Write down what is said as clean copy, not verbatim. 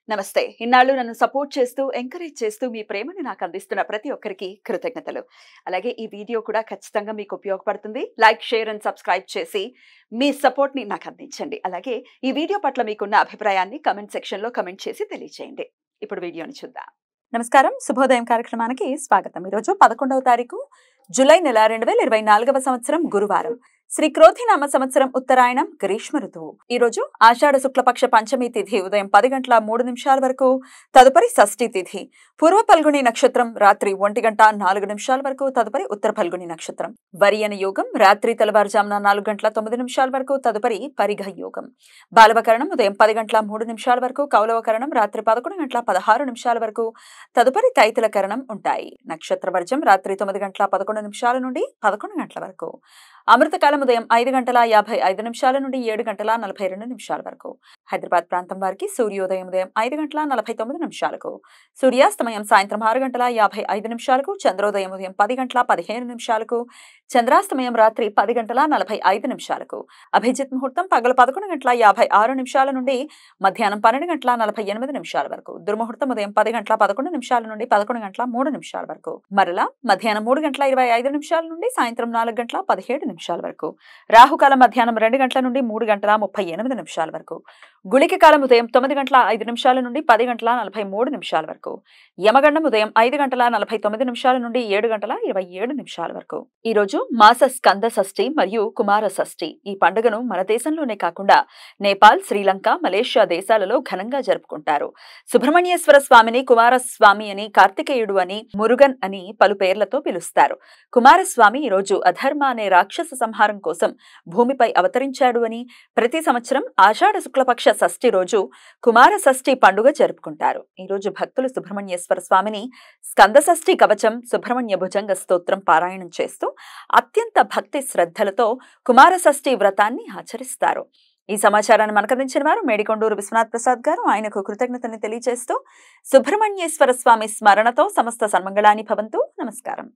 నమస్తే. ఇన్నాళ్ళు నన్ను సపోర్ట్ చేస్తూ, ఎంకరేజ్ చేస్తూ మీ ప్రేమని నాకు అందిస్తున్న ప్రతి ఒక్కరికి కృతజ్ఞతలు. అలాగే ఈ వీడియో కూడా ఖచ్చితంగా మీకు ఉపయోగపడుతుంది. లైక్, షేర్ అండ్ సబ్స్క్రైబ్ చేసి మీ సపోర్ట్‌ని నాకు అందించండి. అలాగే ఈ వీడియో పట్ల మీకున్న అభిప్రాయాన్ని కామెంట్ సెక్షన్‌లో కామెంట్ చేసి తెలియజేయండి. ఇప్పుడు వీడియోని చూద్దాం. నమస్కారం. శుభోదయం కార్యక్రమానికి స్వాగతం. ఈరోజు 11వ తారీఖు జూలై నెల 2024వ సంవత్సరం గురువారం. శ్రీ క్రోధినామ సంవత్సరం ఉత్తరాయణం గ్రీష్మ ఋతువు. ఈ రోజు ఆషాఢ శుక్లపక్ష పంచమి తిథి ఉదయం 10:03 వరకు, తదుపరి షష్ఠి తిథి. పూర్వ పల్గుని నక్షత్రం రాత్రి 1:04 వరకు, తదుపరి ఉత్తర పల్గుని నక్షత్రం. వరియన యోగం రాత్రి తెల్లవారుజామున 4:09 వరకు, తదుపరి పరిఘ యోగం. బాలవకరణం ఉదయం 10:03 వరకు, కౌలవకరణం రాత్రి 11:16 వరకు, తదుపరి తైతుల కరణం ఉంటాయి. నక్షత్ర వర్జం రాత్రి 9:11 నుండి 11 వరకు. అమృతకాలం ఉదయం 5:55 నుండి 7:42 వరకు. హైదరాబాద్ ప్రాంతం వారికి సూర్యోదయం ఉదయం 5:49 సూర్యాస్తమయం సాయంత్రం 6:55 చంద్రోదయం ఉదయం 10:15 చంద్రాస్తమయం రాత్రి 10:45 అభిజిత్ ముహూర్తం పగలు 11:56 నుండి మధ్యాహ్నం 12:48 వరకు. దుర్ముహూర్తం ఉదయం 10:11 నుండి 11:03 వరకు. మరలా మధ్యాహ్నం 3:25 నుండి సాయంత్రం 4:17 వరకు. రాహుకాలం మధ్యాహ్నం 2 గంటల నుండి 3:38 వరకు. గుళిక కాలం ఉదయం 9:05 నుండి 10:43 వరకు. యమగండం ఉదయం 5:49 నుండి 7:27 వరకు. ఈ రోజు మాస స్కంద షష్ఠి మరియు కుమార షష్ఠి. ఈ పండుగను మన దేశంలోనే కాకుండా నేపాల్, శ్రీలంక, మలేషియా దేశాలలో ఘనంగా జరుపుకుంటారు. సుబ్రహ్మణ్యేశ్వర స్వామిని కుమారస్వామి అని, కార్తికేయుడు అని, మురుగన్ అని పలు పేర్లతో పిలుస్తారు. కుమారస్వామి ఈ రోజు అధర్మ అనే రాక్షస సంహారం కోసం భూమిపై అవతరించాడు అని, ప్రతి సంవత్సరం ఆషాఢ శుక్లపక్ష షష్ఠి రోజు కుమార షష్ఠి పండుగ జరుపుకుంటారు. ఈ రోజు భక్తులు సుబ్రహ్మణ్యేశ్వర స్వామిని స్కంద షష్ఠి కవచం, సుబ్రహ్మణ్య భుజంగ స్తోత్రం పారాయణం చేస్తూ అత్యంత భక్తి శ్రద్ధలతో కుమార షష్ఠి వ్రతాన్ని ఆచరిస్తారు. ఈ సమాచారాన్ని మనకందించిన వారు మేడికొండూరు విశ్వనాథ్ ప్రసాద్ గారు. ఆయనకు కృతజ్ఞతని తెలియజేస్తూ సుబ్రహ్మణ్యేశ్వర స్వామి స్మరణతో సమస్త సన్మంగళాని భవంతు. నమస్కారం.